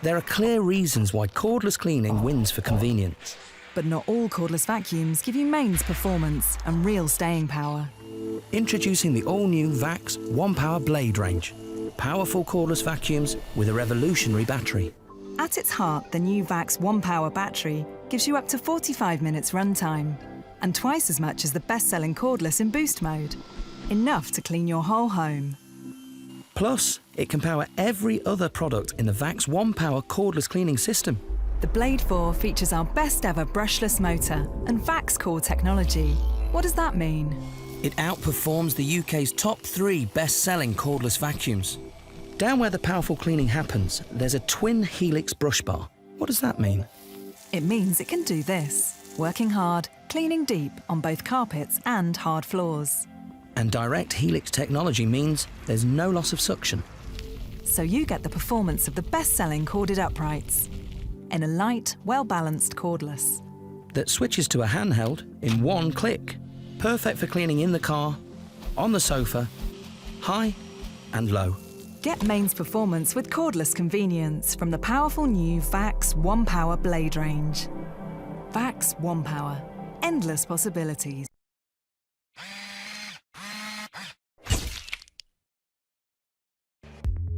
There are clear reasons why cordless cleaning wins for convenience. But not all cordless vacuums give you mains performance and real staying power. Introducing the all-new VAX 1-Power Blade range. Powerful cordless vacuums with a revolutionary battery. At its heart, the new VAX 1-Power battery gives you up to 45 minutes runtime and twice as much as the best-selling cordless in boost mode. Enough to clean your whole home. Plus, it can power every other product in the VAX 1-Power cordless cleaning system. The Blade 4 features our best-ever brushless motor and VAX core technology. What does that mean? It outperforms the UK's top 3 best-selling cordless vacuums. Down where the powerful cleaning happens, there's a twin helix brush bar. What does that mean? It means it can do this, working hard, cleaning deep on both carpets and hard floors. And direct helix technology means there's no loss of suction. So you get the performance of the best-selling corded uprights in a light, well-balanced cordless. That switches to a handheld in one click. Perfect for cleaning in the car, on the sofa, high and low. Get mains performance with cordless convenience from the powerful new VAX 1-Power Blade range. VAX 1-Power. Endless possibilities.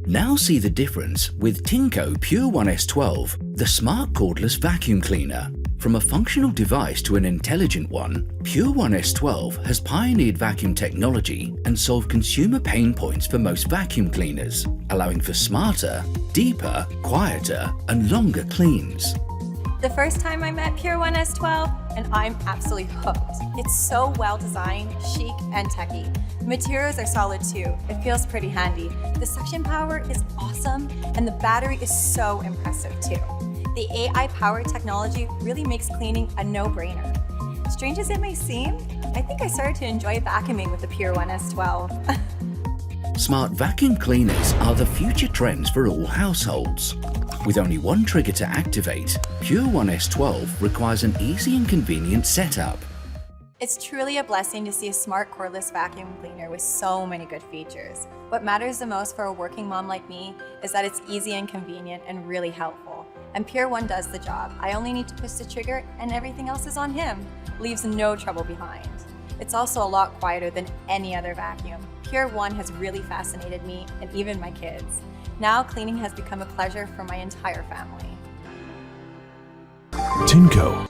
Now see the difference with Tinco Pure 1S12, the smart cordless vacuum cleaner. From a functional device to an intelligent one, Pure 1S12 has pioneered vacuum technology and solved consumer pain points for most vacuum cleaners, allowing for smarter, deeper, quieter, and longer cleans. The first time I met Pure 1S12, and I'm absolutely hooked. It's so well designed, chic, and techy. The materials are solid too. It feels pretty handy. The suction power is awesome, and the battery is so impressive too. The AI-powered technology really makes cleaning a no-brainer. Strange as it may seem, I think I started to enjoy vacuuming with the Pure 1S12. Smart vacuum cleaners are the future trends for all households. With only one trigger to activate, Pure 1S12 requires an easy and convenient setup. It's truly a blessing to see a smart cordless vacuum cleaner with so many good features. What matters the most for a working mom like me is that it's easy and convenient and really helpful. And Pure 1 does the job. I only need to push the trigger and everything else is on him. Leaves no trouble behind. It's also a lot quieter than any other vacuum. Pure 1 has really fascinated me and even my kids. Now cleaning has become a pleasure for my entire family. Tinco.